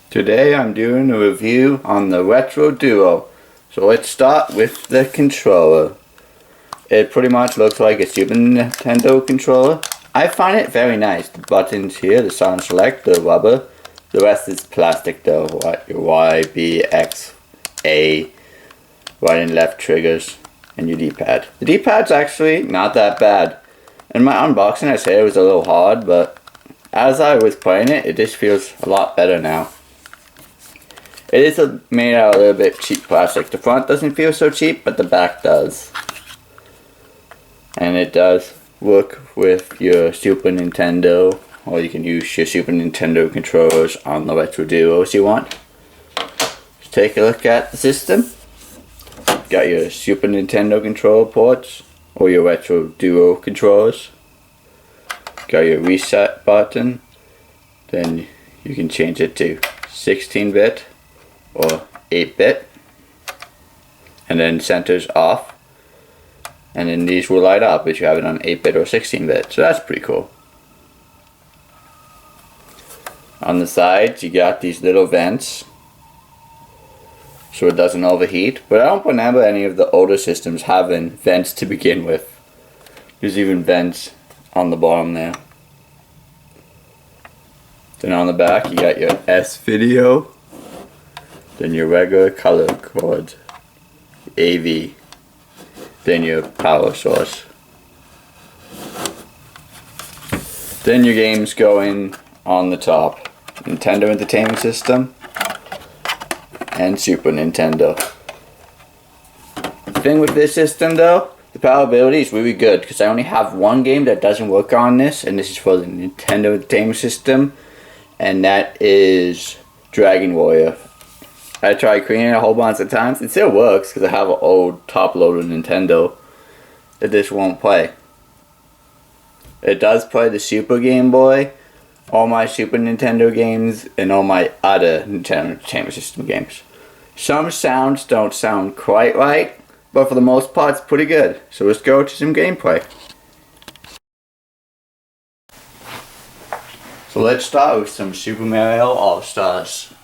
Today I'm doing a review on the V3.0. So let's start with the controller. It pretty much looks like a Super Nintendo controller. I find it very nice. The buttons here, the sound select, the rubber. The rest is plastic though, like your Y, B, X, A, right and left triggers, and your D-pad. The D-pad's actually not that bad. In my unboxing I said it was a little hard, but as I was playing it, it just feels a lot better now. It is made out of a little bit cheap plastic. The front doesn't feel so cheap, but the back does. And it does work with your Super Nintendo, or you can use your Super Nintendo controllers on the V3.0 if you want. Let's take a look at the system. Got your Super Nintendo controller ports, or your V3.0 controllers. Got your reset button. Then you can change it to 16-bit. Or 8-bit, and then centers off, and then these will light up if you have it on 8-bit or 16-bit, so that's pretty cool. On the sides you got these little vents so it doesn't overheat, but I don't remember any of the older systems having vents to begin with. There's even vents on the bottom there. Then on the back you got your S-video, then your regular color cord, AV, then your power source. Then your games go in on the top. Nintendo Entertainment System and Super Nintendo. The thing with this system though, the powerability is really good because I only have one game that doesn't work on this, and this is for the Nintendo Entertainment System, and that is Dragon Warrior. I tried creating it a whole bunch of times. It still works because I have an old top-loaded Nintendo that this won't play. It does play the Super Game Boy, all my Super Nintendo games, and all my other Nintendo Entertainment System games. Some sounds don't sound quite right, but for the most part it's pretty good. So let's go to some gameplay. So let's start with some Super Mario All-Stars.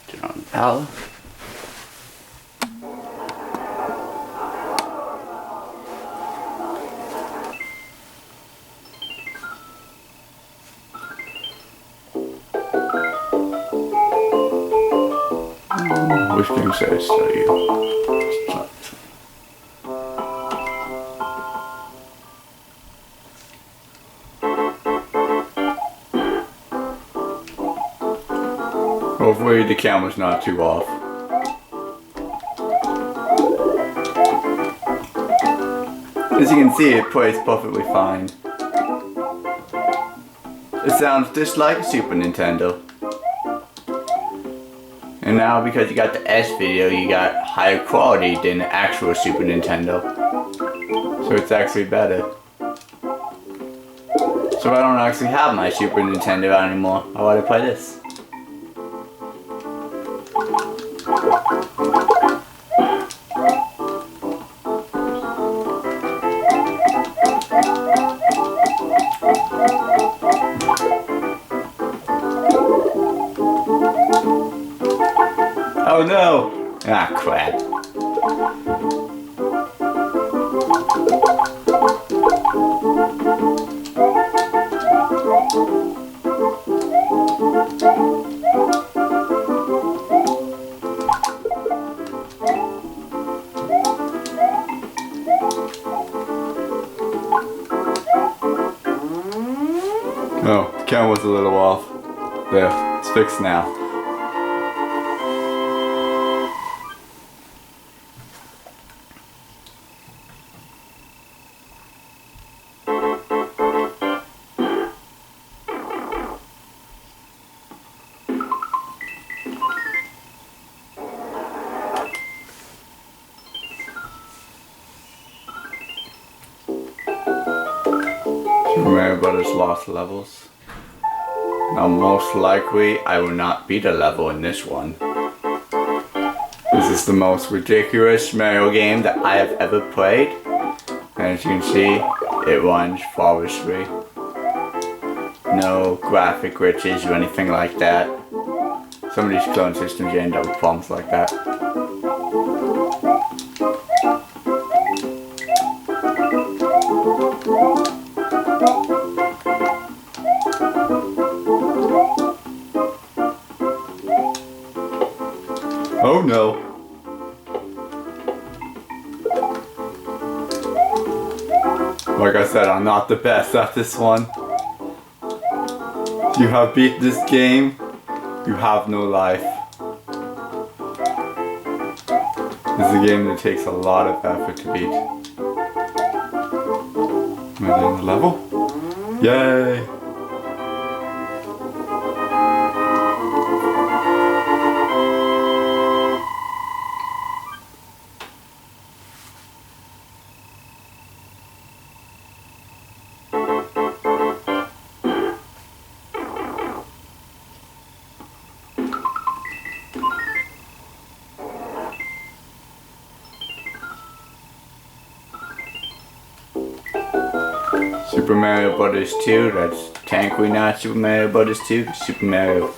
Turn on the power. Which game should I show you? Start. Hopefully the camera's not too off. As you can see, it plays perfectly fine. It sounds just like a Super Nintendo. And now because you got the S-video, you got higher quality than the actual Super Nintendo. So it's actually better. So I don't actually have my Super Nintendo anymore. I want to play this. Oh no! Ah, crap. Oh, the camera's a little off. There, it's fixed now. Mario Brothers lost levels. Now most likely I will not beat a level in this one. This is the most ridiculous Mario game that I have ever played. And as you can see, it runs flawlessly. No graphic glitches or anything like that. Some of these clone systems you end up with problems like that. Oh no! Like I said, I'm not the best at this one. You have beat this game, you have no life. This is a game that takes a lot of effort to beat. Am I doing the level? Yay! Super Mario Brothers 2, that's technically not Super Mario Brothers 2. Super Mario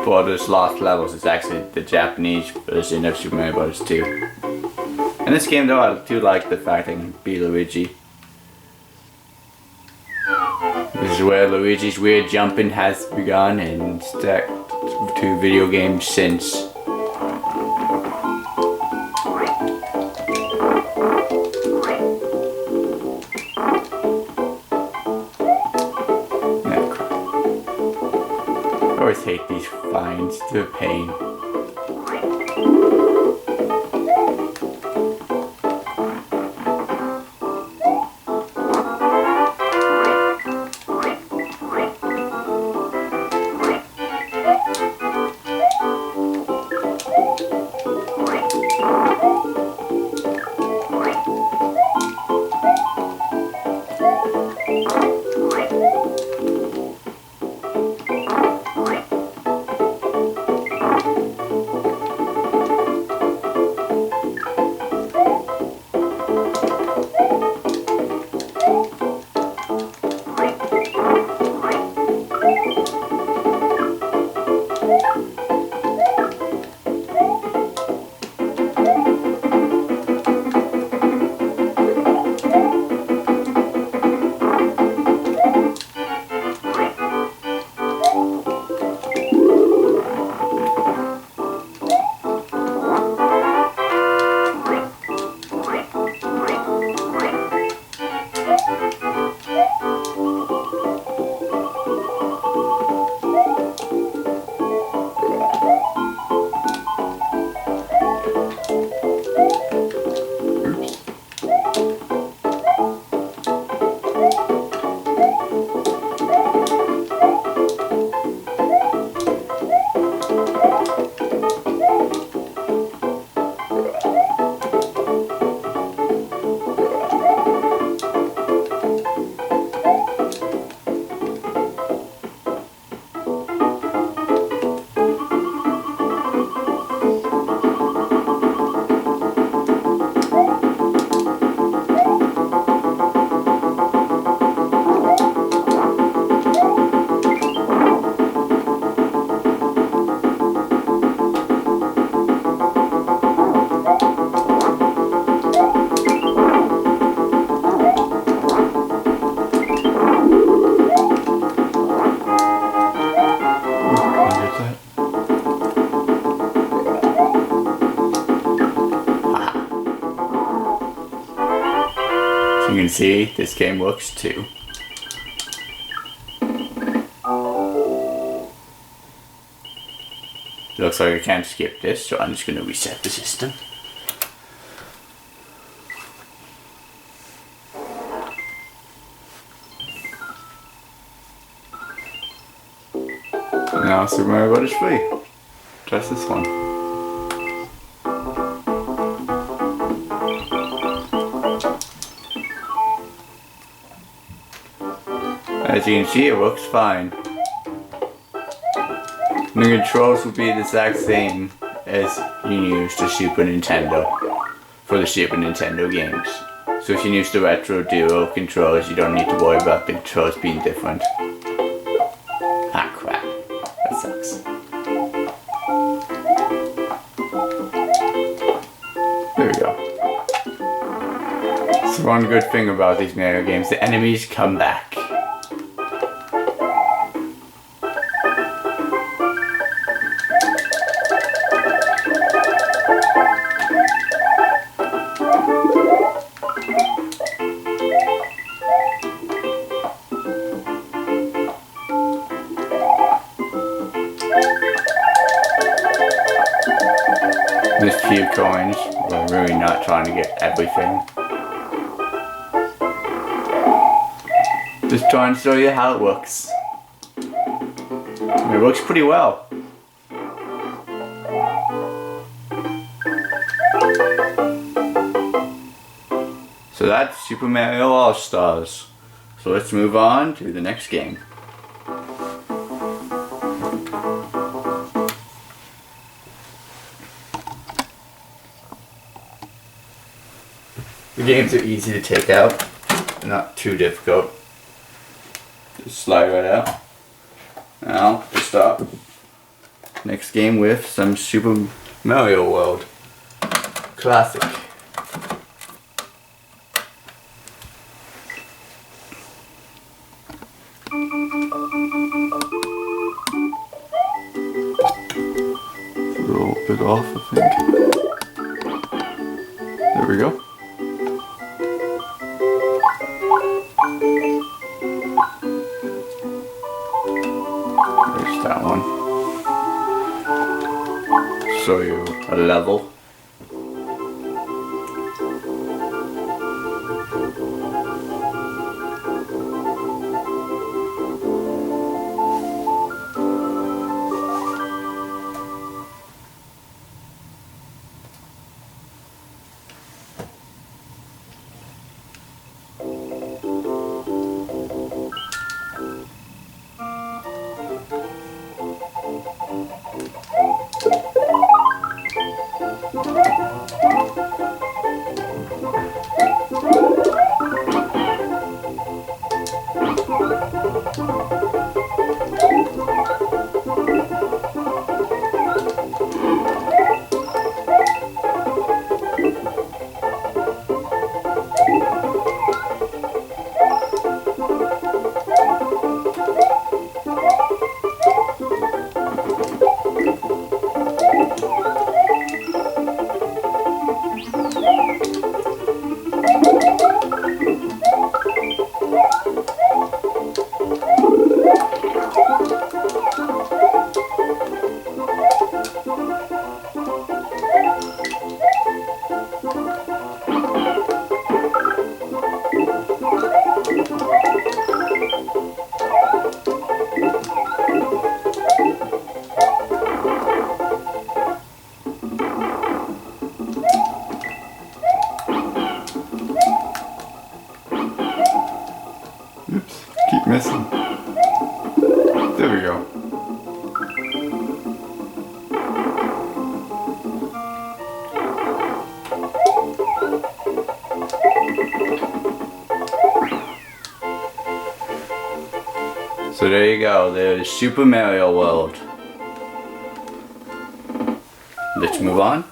Brothers Lost Levels is actually the Japanese version of Super Mario Brothers 2. In this game though, I do like the fact I can be Luigi. This is where Luigi's weird jumping has begun and stuck to video games since. I always hate these fines, they're a pain. You can see this game works too. Looks like I can't skip this, so I'm just going to reset the system. Now Super Mario Brothers 3. Just this one. As you can see, it works fine. The controls will be the exact same as you use the Super Nintendo for the Super Nintendo games. So if you use the Retro Duo controls, you don't need to worry about the controls being different. Ah crap, that sucks. One good thing about these Mario games, the enemies come back. There's few coins, but I'm really not trying to get everything. Just trying to show you how it works. It works pretty well. So that's Super Mario All-Stars. So let's move on to the next game. The games are easy to take out, not too difficult. Just slide right out. Now, to stop. Next game with some Super Mario World. Classic. A little bit off, I think. There we go. There's that one. Show you a level. Oops, keep missing. There we go. So there you go, there's Super Mario World. Let's move on.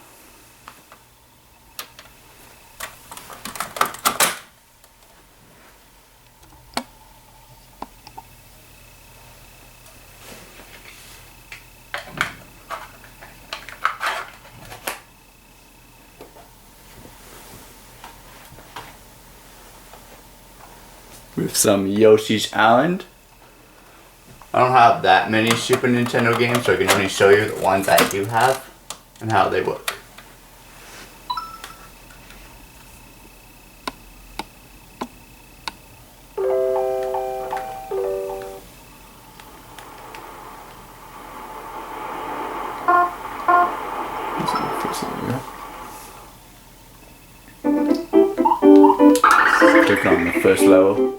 With some Yoshi's Island. I don't have that many Super Nintendo games, so I can only show you the ones I do have and how they work. Click on the first level.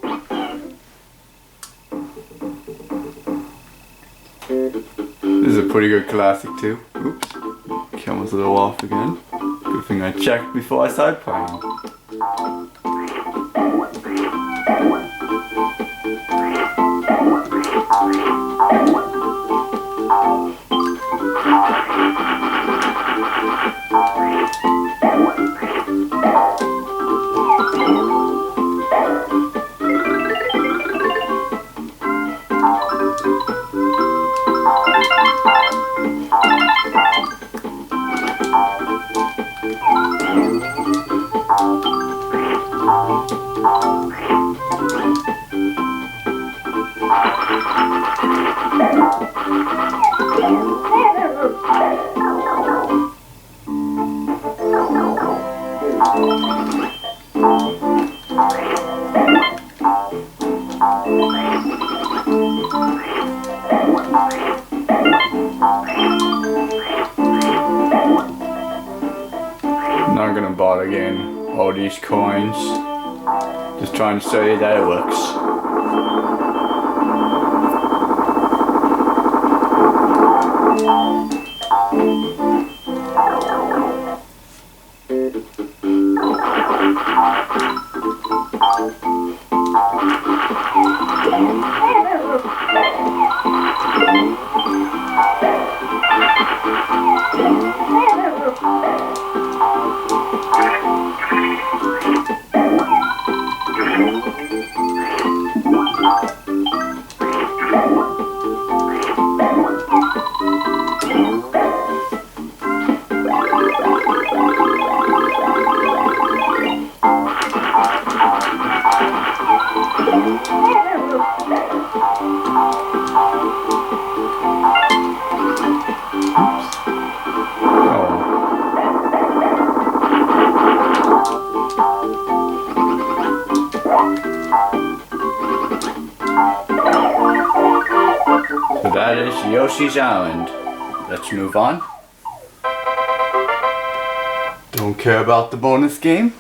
This is a pretty good classic too. Oops, camera's a little off again. Good thing I checked before I started playing. while again. All these coins. Just trying to show you that it works. So that is Yoshi's Island. Let's move on. Don't care about the bonus game?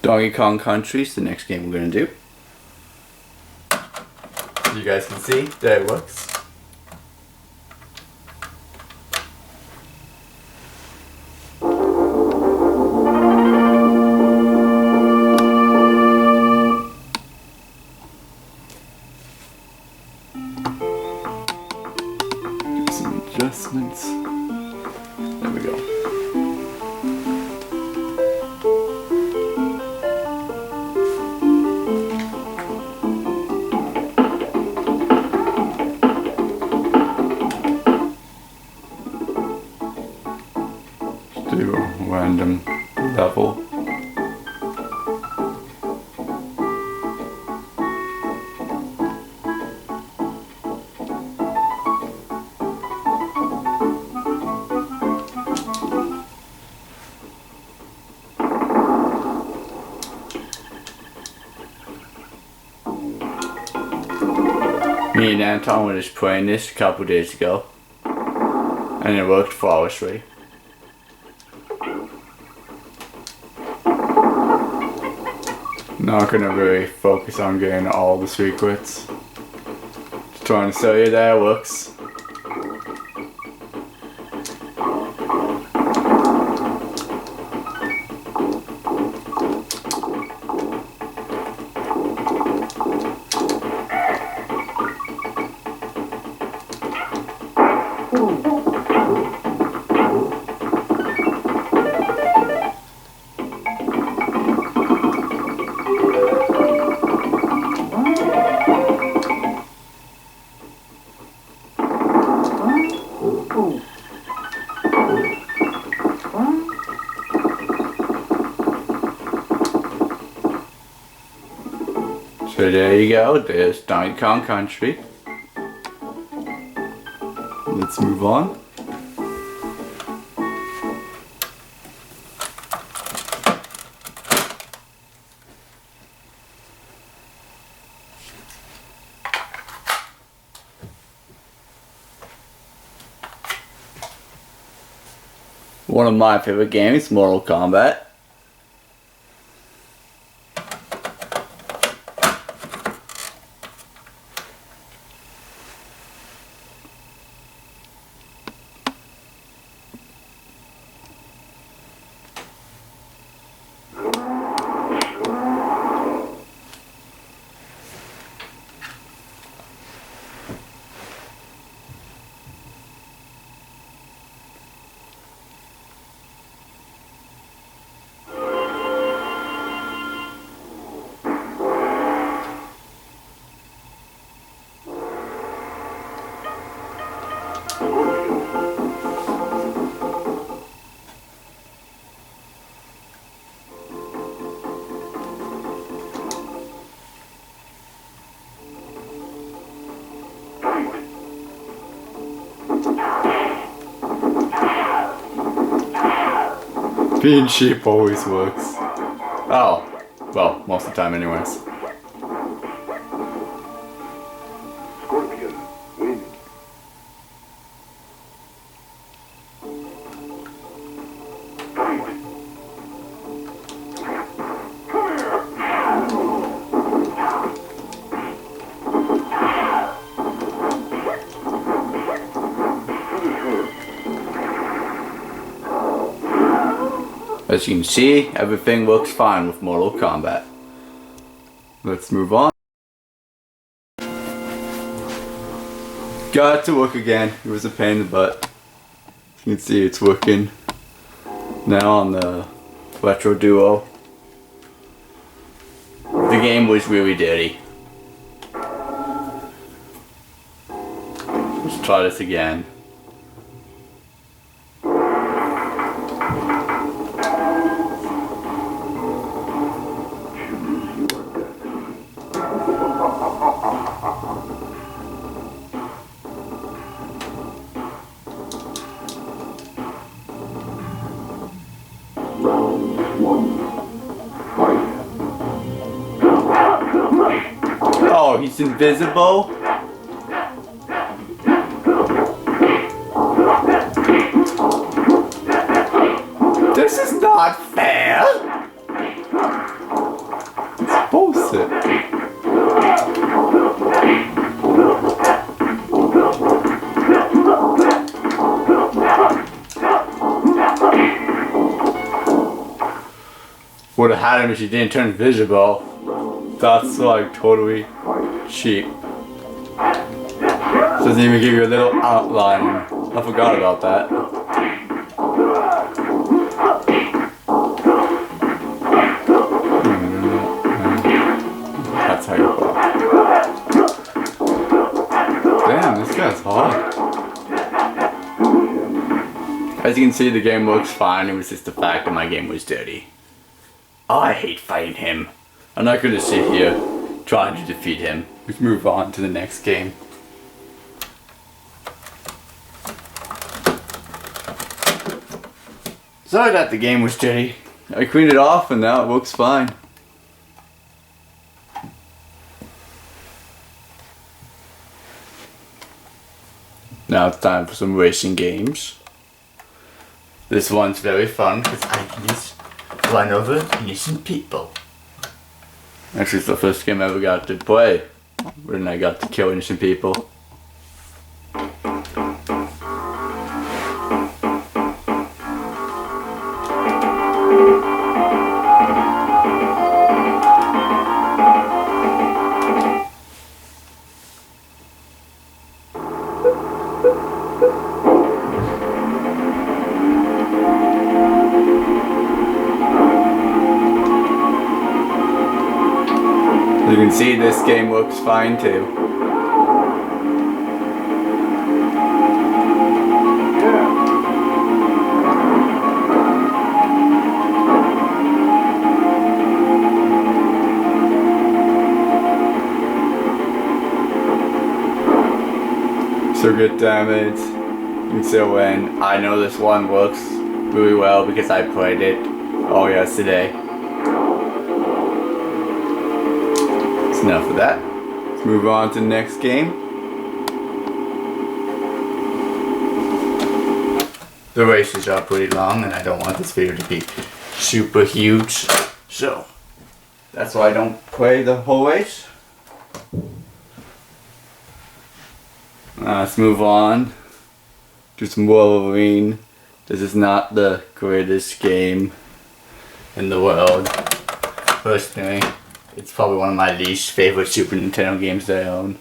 Donkey Kong Country is the next game we're going to do. You guys can see that it works. Do some adjustments. There we go. Do a random level. Me and Anton were just playing this a couple days ago, and it worked flawlessly. Not gonna really focus on getting all the secrets. Just trying to show you that it works. So there you go, there's Donkey Kong Country. Let's move on. One of my favorite games, Mortal Kombat. Being cheap always works. Oh, well, most of the time anyways. As you can see, everything works fine with Mortal Kombat. Let's move on. Got it to work again. It was a pain in the butt. You can see it's working now on the V3.0. The game was really dirty. Let's try this again. Oh, he's invisible? This is not fair! It's bullshit. Would have had him if she didn't turn invisible. That's like totally cheap. Doesn't even give you a little outline. I forgot about that. That's how you go. Damn, this guy's hard. As you can see, the game works fine. It was just the fact that my game was dirty. I hate fighting him. I'm not going to sit here trying to defeat him. Let's move on to the next game. Sorry that the game was dirty. I cleaned it off and now it works fine. Now it's time for some racing games. This one's very fun because I can just run over innocent people. Actually, it's the first game I ever got to play when I got to kill innocent people. As you can see, this game works fine too. So good damage. You can still win. I know this one works really well because I played it all yesterday. Enough of that. Let's move on to the next game. The races are pretty long and I don't want this video to be super huge. So, that's why I don't play the whole race. Let's move on to some Wolverine. This is not the greatest game in the world, personally. It's probably one of my least favorite Super Nintendo games that I own.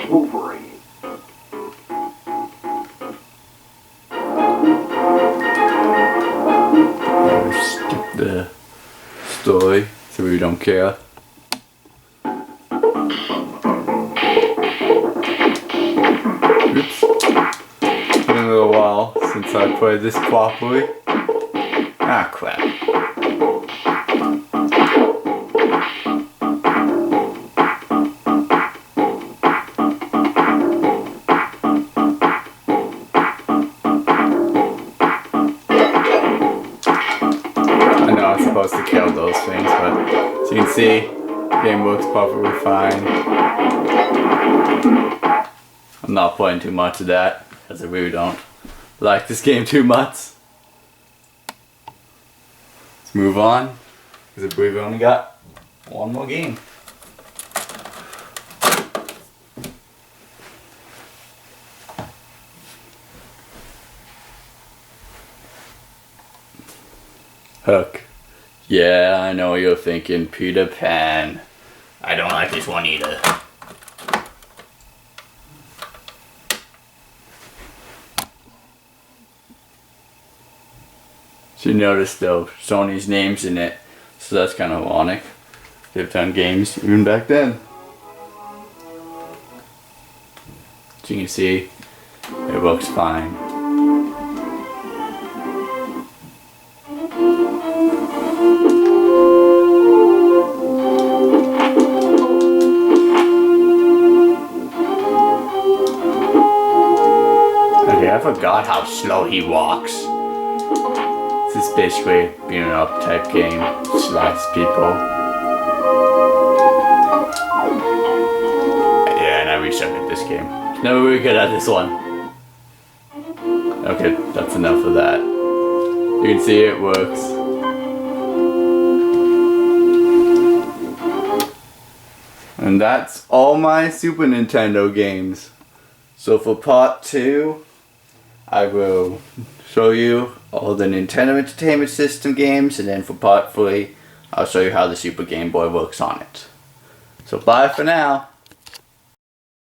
Wolverine. Skip the story so we don't care. Oops. It's been a little while since I played this properly. Ah, crap. supposed to kill those things, but as you can see, the game works perfectly fine. I'm not playing too much of that, because I really don't like this game too much. Let's move on, because I believe we only got one more game. Hook. Yeah, I know what you're thinking, Peter Pan. I don't like this one either. So you notice though, Sony's name's in it, so that's kind of ironic. They've done games even back then. So you can see, it looks fine. Okay, I forgot how slow he walks. This is basically being an up type game, slash people. Yeah, and I really suck at this game. Never really good at this one. Okay, that's enough of that. You can see it works. And that's all my Super Nintendo games. So for part 2, I will show you all the Nintendo Entertainment System games, and then for part 3, I'll show you how the Super Game Boy works on it. So bye for now.